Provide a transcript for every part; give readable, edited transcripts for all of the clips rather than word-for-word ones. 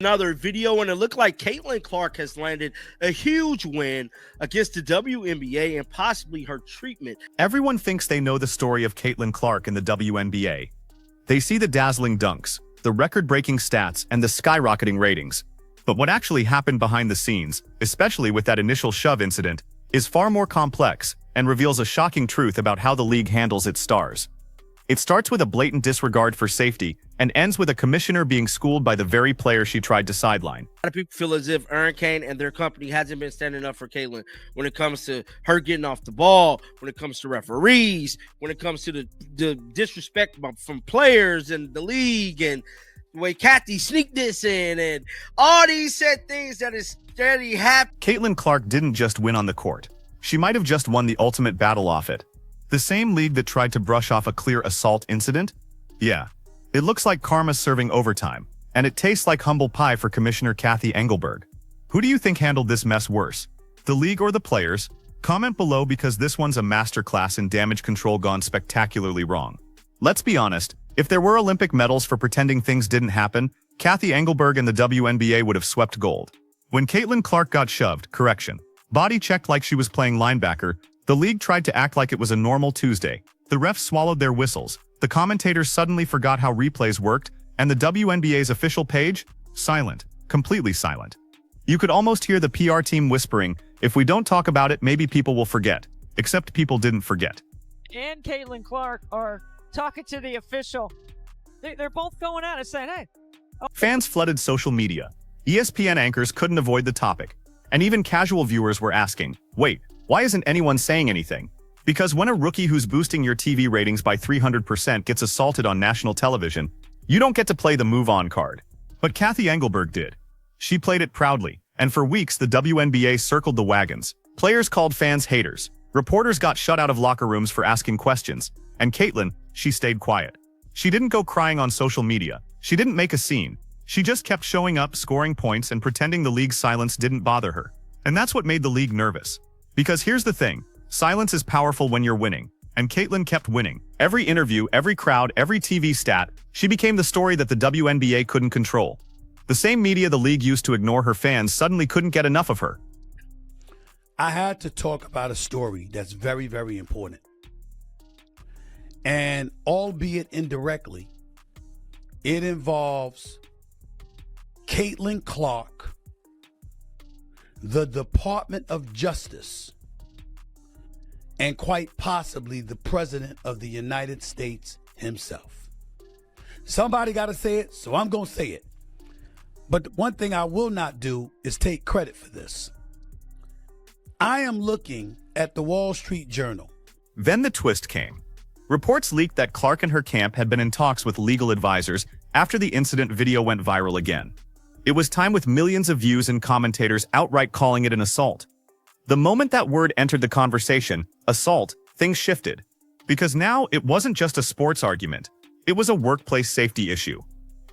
Another video, and it looked like Caitlin Clark has landed a huge win against the WNBA and possibly her treatment. Everyone thinks they know the story of Caitlin Clark in the WNBA. They see the dazzling dunks, the record-breaking stats, and the skyrocketing ratings. But what actually happened behind the scenes, especially with that initial shove incident, is far more complex and reveals a shocking truth about how the league handles its stars. It starts with a blatant disregard for safety and ends with a commissioner being schooled by the very player she tried to sideline. A lot of people feel as if Erin Kane and their company hasn't been standing up for Caitlin when it comes to her getting off the ball, when it comes to referees, when it comes to the disrespect from players and the league, and the way Kathy sneaked this in, and all these said things that is steady happening. Caitlin Clark didn't just win on the court. She might have just won the ultimate battle off it. The same league that tried to brush off a clear assault incident? Yeah. It looks like karma's serving overtime, and it tastes like humble pie for Commissioner Cathy Engelberg. Who do you think handled this mess worse? The league or the players? Comment below, because this one's a masterclass in damage control gone spectacularly wrong. Let's be honest, if there were Olympic medals for pretending things didn't happen, Cathy Engelberg and the WNBA would have swept gold. When Caitlin Clark got shoved, body checked like she was playing linebacker, the league tried to act like it was a normal Tuesday. The refs swallowed their whistles, the commentators suddenly forgot how replays worked, and the WNBA's official page? Silent. Completely silent. You could almost hear the PR team whispering, if we don't talk about it, maybe people will forget. Except people didn't forget. And Caitlin Clark are talking to the official. They're both going at it saying, hey. Oh. Fans flooded social media. ESPN anchors couldn't avoid the topic. And even casual viewers were asking, wait, why isn't anyone saying anything? Because when a rookie who's boosting your TV ratings by 300% gets assaulted on national television, you don't get to play the move-on card. But Cathy Engelberg did. She played it proudly, and for weeks the WNBA circled the wagons. Players called fans haters. Reporters got shut out of locker rooms for asking questions. And Caitlin, she stayed quiet. She didn't go crying on social media. She didn't make a scene. She just kept showing up, scoring points, and pretending the league's silence didn't bother her. And that's what made the league nervous. Because here's the thing, silence is powerful when you're winning, and Caitlin kept winning. Every interview, every crowd, every TV stat, she became the story that the WNBA couldn't control. The same media the league used to ignore her fans suddenly couldn't get enough of her. I had to talk about a story that's very, very important. And albeit indirectly, it involves Caitlin Clark, the Department of Justice, and quite possibly the President of the United States himself. Somebody got to say it, so I'm going to say it. But one thing I will not do is take credit for this. I am looking at the Wall Street Journal. Then the twist came. Reports leaked that Clark and her camp had been in talks with legal advisors after the incident video went viral again. It was time, with millions of views and commentators outright calling it an assault. The moment that word entered the conversation, assault, things shifted. Because now it wasn't just a sports argument. It was a workplace safety issue.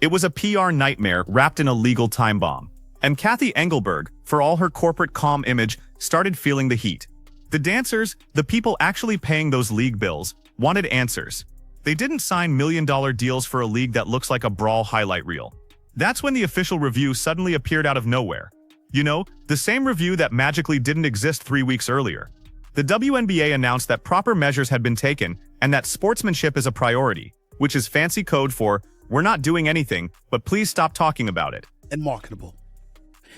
It was a PR nightmare wrapped in a legal time bomb. And Cathy Engelberg, for all her corporate calm image, started feeling the heat. The dancers, the people actually paying those league bills, wanted answers. They didn't sign million-dollar deals for a league that looks like a brawl highlight reel. That's when the official review suddenly appeared out of nowhere. You know, the same review that magically didn't exist 3 weeks earlier. The WNBA announced that proper measures had been taken and that sportsmanship is a priority, which is fancy code for, we're not doing anything, but please stop talking about it. And marketable.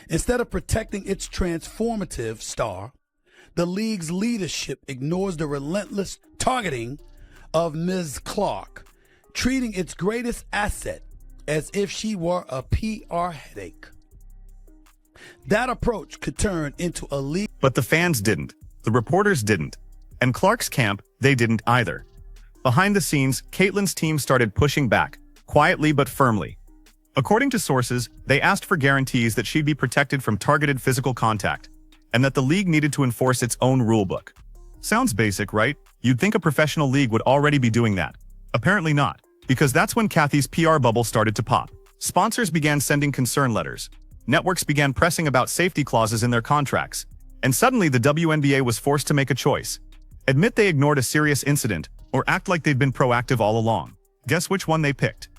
Instead of protecting its transformative star, the league's leadership ignores the relentless targeting of Ms. Clark, treating its greatest asset as if she were a PR headache. That approach could turn into a league. But the fans didn't. The reporters didn't. And Clark's camp, they didn't either. Behind the scenes, Caitlin's team started pushing back, quietly but firmly. According to sources, they asked for guarantees that she'd be protected from targeted physical contact, and that the league needed to enforce its own rulebook. Sounds basic, right? You'd think a professional league would already be doing that. Apparently not, because that's when Cathy's PR bubble started to pop. Sponsors began sending concern letters. Networks began pressing about safety clauses in their contracts. And suddenly the WNBA was forced to make a choice. Admit they ignored a serious incident, or act like they'd been proactive all along. Guess which one they picked?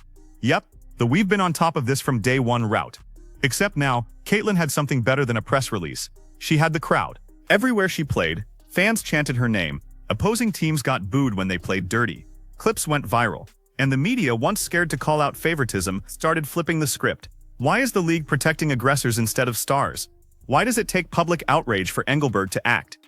Yep, the "we've been on top of this from day one" route. Except now, Caitlin had something better than a press release. She had the crowd. Everywhere she played, fans chanted her name, opposing teams got booed when they played dirty. Clips went viral, and the media, once scared to call out favoritism, started flipping the script. Why is the league protecting aggressors instead of stars? Why does it take public outrage for Engelberg to act?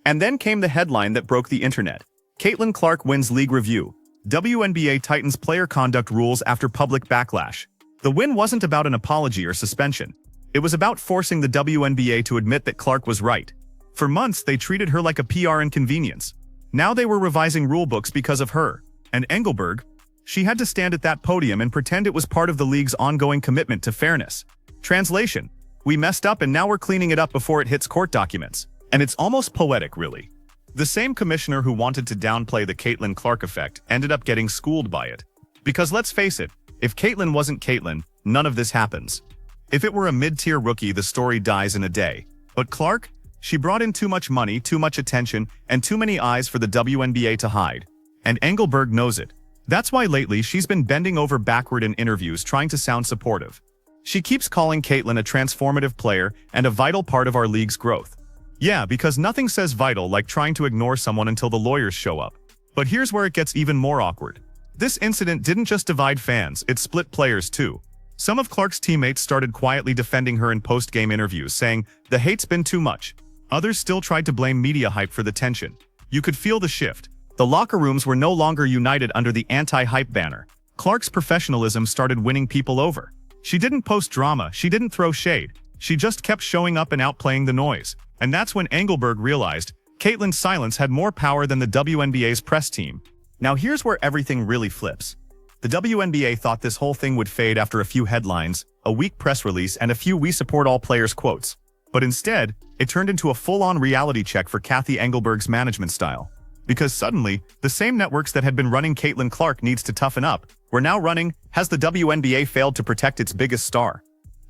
And then came the headline that broke the internet. Caitlin Clark wins league review. WNBA tightens player conduct rules after public backlash. The win wasn't about an apology or suspension. It was about forcing the WNBA to admit that Clark was right. For months, they treated her like a PR inconvenience. Now they were revising rulebooks because of her. And Engelberg, she had to stand at that podium and pretend it was part of the league's ongoing commitment to fairness. Translation: we messed up and now we're cleaning it up before it hits court documents. And it's almost poetic, really. The same commissioner who wanted to downplay the Caitlin Clark effect ended up getting schooled by it. Because let's face it, if Caitlin wasn't Caitlin, none of this happens. If it were a mid-tier rookie, the story dies in a day. But Clark? She brought in too much money, too much attention, and too many eyes for the WNBA to hide. And Engelberg knows it. That's why lately she's been bending over backward in interviews trying to sound supportive. She keeps calling Caitlin a transformative player and a vital part of our league's growth. Yeah, because nothing says vital like trying to ignore someone until the lawyers show up. But here's where it gets even more awkward. This incident didn't just divide fans, it split players too. Some of Clark's teammates started quietly defending her in post-game interviews, saying, "The hate's been too much." Others still tried to blame media hype for the tension. You could feel the shift. The locker rooms were no longer united under the anti-hype banner. Clark's professionalism started winning people over. She didn't post drama, she didn't throw shade. She just kept showing up and outplaying the noise. And that's when Engelberg realized Caitlin's silence had more power than the WNBA's press team. Now here's where everything really flips. The WNBA thought this whole thing would fade after a few headlines, a weak press release, and a few "we support all players" quotes. But instead, it turned into a full-on reality check for Kathy Engelberg's management style. Because suddenly, the same networks that had been running Caitlin Clark needs to toughen up were now running, has the WNBA failed to protect its biggest star?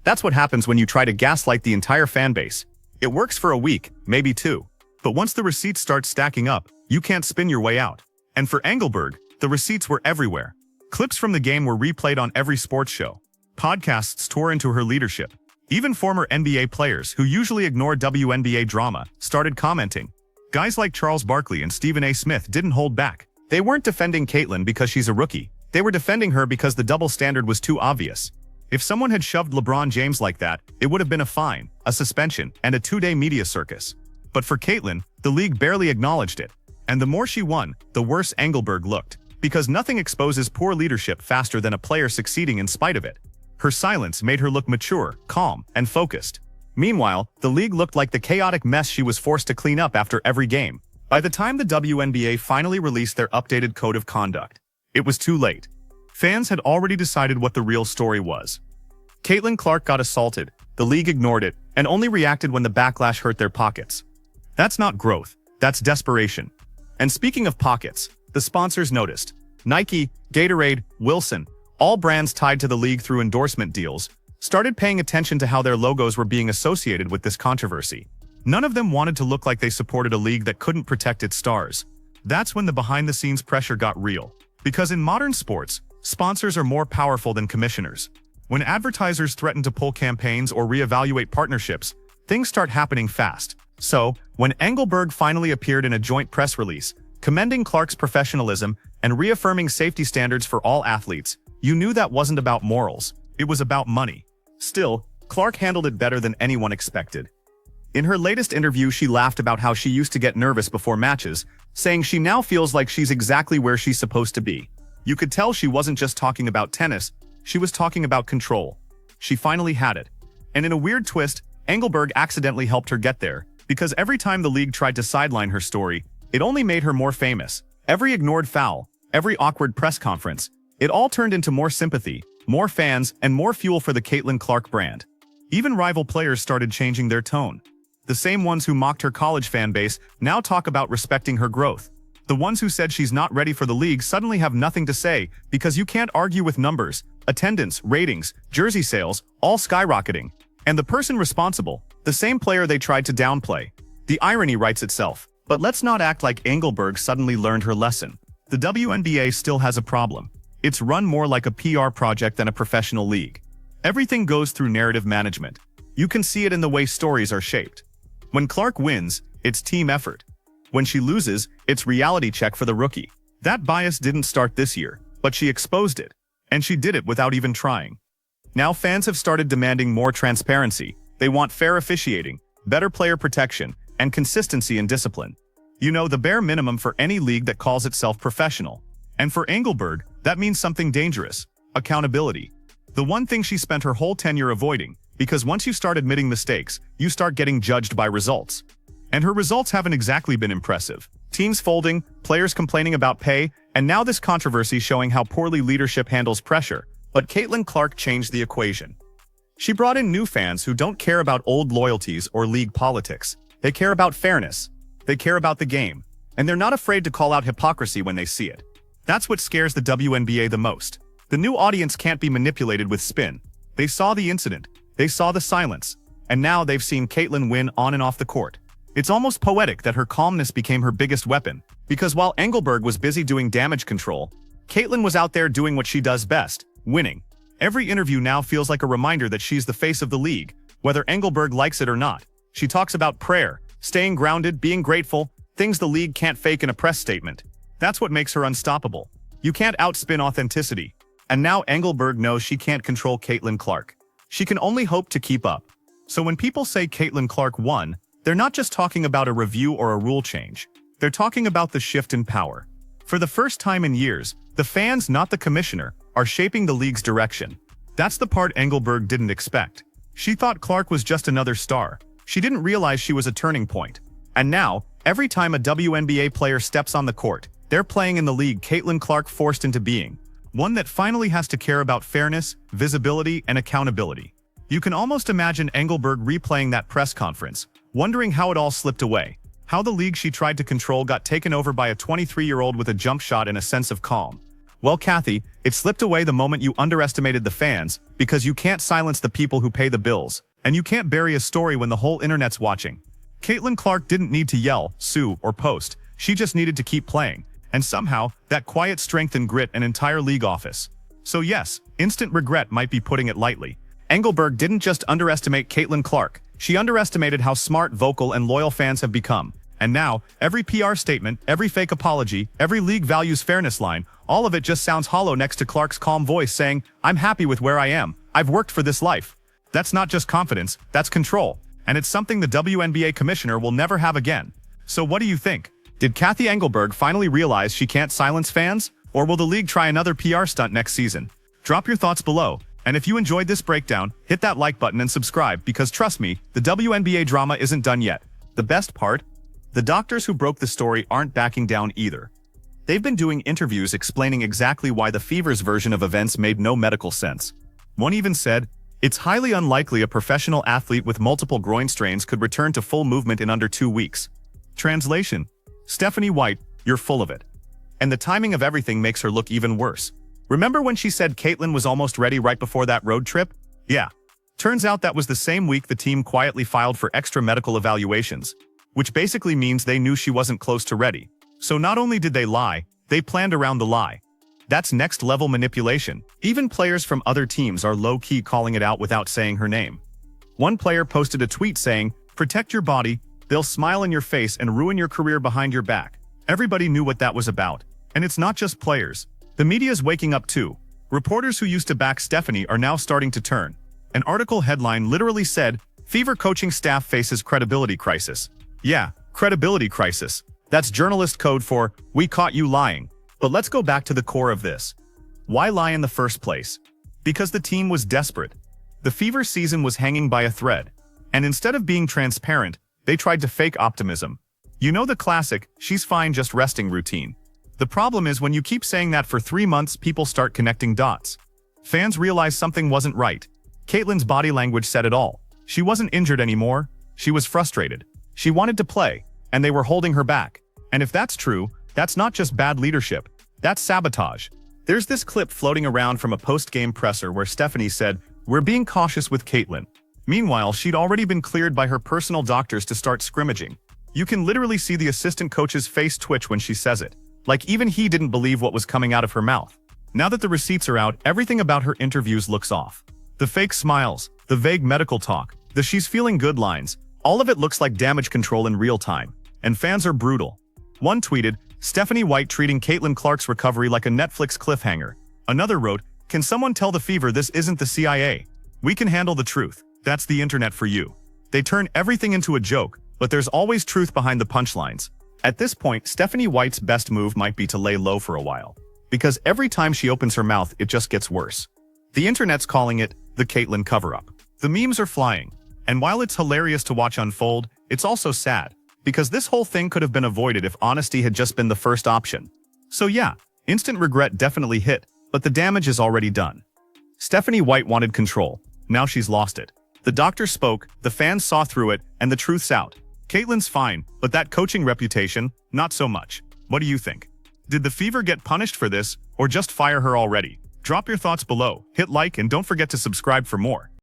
That's what happens when you try to gaslight the entire fan base. It works for a week, maybe two. But once the receipts start stacking up, you can't spin your way out. And for Engelberg, the receipts were everywhere. Clips from the game were replayed on every sports show. Podcasts tore into her leadership. Even former NBA players, who usually ignore WNBA drama, started commenting. Guys like Charles Barkley and Stephen A. Smith didn't hold back. They weren't defending Caitlin because she's a rookie. They were defending her because the double standard was too obvious. If someone had shoved LeBron James like that, it would have been a fine, a suspension, and a 2-day media circus. But for Caitlin, the league barely acknowledged it. And the more she won, the worse Engelberg looked. Because nothing exposes poor leadership faster than a player succeeding in spite of it. Her silence made her look mature, calm, and focused. Meanwhile, the league looked like the chaotic mess she was forced to clean up after every game. By the time the WNBA finally released their updated code of conduct, it was too late. Fans had already decided what the real story was. Caitlin Clark got assaulted, the league ignored it, and only reacted when the backlash hurt their pockets. That's not growth, that's desperation. And speaking of pockets, the sponsors noticed. Nike, Gatorade, Wilson, all brands tied to the league through endorsement deals, started paying attention to how their logos were being associated with this controversy. None of them wanted to look like they supported a league that couldn't protect its stars. That's when the behind-the-scenes pressure got real. Because in modern sports, sponsors are more powerful than commissioners. When advertisers threaten to pull campaigns or reevaluate partnerships, things start happening fast. So, when Engelberg finally appeared in a joint press release, commending Clark's professionalism and reaffirming safety standards for all athletes, you knew that wasn't about morals, it was about money. Still, Clark handled it better than anyone expected. In her latest interview, she laughed about how she used to get nervous before matches, saying she now feels like she's exactly where she's supposed to be. You could tell she wasn't just talking about tennis, she was talking about control. She finally had it. And in a weird twist, Engelberg accidentally helped her get there, because every time the league tried to sideline her story, it only made her more famous. Every ignored foul, every awkward press conference, it all turned into more sympathy, more fans, and more fuel for the Caitlin Clark brand. Even rival players started changing their tone. The same ones who mocked her college fan base now talk about respecting her growth. The ones who said she's not ready for the league suddenly have nothing to say because you can't argue with numbers, attendance, ratings, jersey sales, all skyrocketing. And the person responsible, the same player they tried to downplay. The irony writes itself. But let's not act like Engelberg suddenly learned her lesson. The WNBA still has a problem. It's run more like a PR project than a professional league. Everything goes through narrative management. You can see it in the way stories are shaped. When Clark wins, it's team effort. When she loses, it's reality check for the rookie. That bias didn't start this year, but she exposed it. And she did it without even trying. Now fans have started demanding more transparency. They want fair officiating, better player protection, and consistency in discipline. You know, the bare minimum for any league that calls itself professional. And for Engelberg, that means something dangerous: accountability. The one thing she spent her whole tenure avoiding, because once you start admitting mistakes, you start getting judged by results. And her results haven't exactly been impressive. Teams folding, players complaining about pay, and now this controversy showing how poorly leadership handles pressure. But Caitlin Clark changed the equation. She brought in new fans who don't care about old loyalties or league politics. They care about fairness. They care about the game. And they're not afraid to call out hypocrisy when they see it. That's what scares the WNBA the most. The new audience can't be manipulated with spin. They saw the incident. They saw the silence. And now they've seen Caitlin win on and off the court. It's almost poetic that her calmness became her biggest weapon. Because while Engelberg was busy doing damage control, Caitlin was out there doing what she does best: winning. Every interview now feels like a reminder that she's the face of the league, whether Engelberg likes it or not. She talks about prayer, staying grounded, being grateful, things the league can't fake in a press statement. That's what makes her unstoppable. You can't outspin authenticity. And now Engelberg knows she can't control Caitlin Clark. She can only hope to keep up. So when people say Caitlin Clark won, they're not just talking about a review or a rule change. They're talking about the shift in power. For the first time in years, the fans, not the commissioner, are shaping the league's direction. That's the part Engelberg didn't expect. She thought Clark was just another star. She didn't realize she was a turning point. And now, every time a WNBA player steps on the court, they're playing in the league Caitlin Clark forced into being. One that finally has to care about fairness, visibility, and accountability. You can almost imagine Engelberg replaying that press conference, wondering how it all slipped away, how the league she tried to control got taken over by a 23-year-old with a jump shot and a sense of calm. Well, Kathy, it slipped away the moment you underestimated the fans, because you can't silence the people who pay the bills, and you can't bury a story when the whole internet's watching. Caitlin Clark didn't need to yell, sue, or post. She just needed to keep playing. And somehow, that quiet strength and grit an entire league office. So yes, instant regret might be putting it lightly. Engelberg didn't just underestimate Caitlin Clark. She underestimated how smart, vocal, and loyal fans have become. And now, every PR statement, every fake apology, every league values fairness line, all of it just sounds hollow next to Clark's calm voice saying, "I'm happy with where I am. I've worked for this life." That's not just confidence, that's control. And it's something the WNBA commissioner will never have again. So what do you think? Did Kathy Engelberg finally realize she can't silence fans? Or will the league try another PR stunt next season? Drop your thoughts below. And if you enjoyed this breakdown, hit that like button and subscribe, because trust me, the WNBA drama isn't done yet. The best part? The doctors who broke the story aren't backing down either. They've been doing interviews explaining exactly why the Fever's version of events made no medical sense. One even said, "It's highly unlikely a professional athlete with multiple groin strains could return to full movement in under 2 weeks." Translation: Stephanie White, you're full of it. And the timing of everything makes her look even worse. Remember when she said Caitlin was almost ready right before that road trip? Yeah. Turns out that was the same week the team quietly filed for extra medical evaluations, which basically means they knew she wasn't close to ready. So not only did they lie, they planned around the lie. That's next-level manipulation. Even players from other teams are low-key calling it out without saying her name. One player posted a tweet saying, "Protect your body, they'll smile in your face and ruin your career behind your back." Everybody knew what that was about. And it's not just players. The media's waking up too. Reporters who used to back Stephanie are now starting to turn. An article headline literally said, "Fever coaching staff faces credibility crisis." Yeah, credibility crisis. That's journalist code for, "We caught you lying." But let's go back to the core of this. Why lie in the first place? Because the team was desperate. The Fever season was hanging by a thread. And instead of being transparent, they tried to fake optimism. You know the classic, "she's fine just resting" routine. The problem is when you keep saying that for 3 months, people start connecting dots. Fans realize something wasn't right. Caitlin's body language said it all. She wasn't injured anymore. She was frustrated. She wanted to play, and they were holding her back. And if that's true, that's not just bad leadership. That's sabotage. There's this clip floating around from a post-game presser where Stephanie said, "We're being cautious with Caitlin." Meanwhile, she'd already been cleared by her personal doctors to start scrimmaging. You can literally see the assistant coach's face twitch when she says it. Like even he didn't believe what was coming out of her mouth. Now that the receipts are out, everything about her interviews looks off. The fake smiles, the vague medical talk, the she's feeling good lines, all of it looks like damage control in real time. And fans are brutal. One tweeted, Stephanie White treating Caitlin Clark's recovery like a Netflix cliffhanger. Another wrote, can someone tell the Fever this isn't the CIA? We can handle the truth. That's the internet for you. They turn everything into a joke, but there's always truth behind the punchlines. At this point, Stephanie White's best move might be to lay low for a while. Because every time she opens her mouth, it just gets worse. The internet's calling it the Caitlin cover-up. The memes are flying. And while it's hilarious to watch unfold, it's also sad. Because this whole thing could have been avoided if honesty had just been the first option. So yeah, instant regret definitely hit, but the damage is already done. Stephanie White wanted control. Now she's lost it. The doctor spoke, the fans saw through it, and the truth's out. Caitlin's fine, but that coaching reputation, not so much. What do you think? Did the Fever get punished for this, or just fire her already? Drop your thoughts below, hit like, and don't forget to subscribe for more.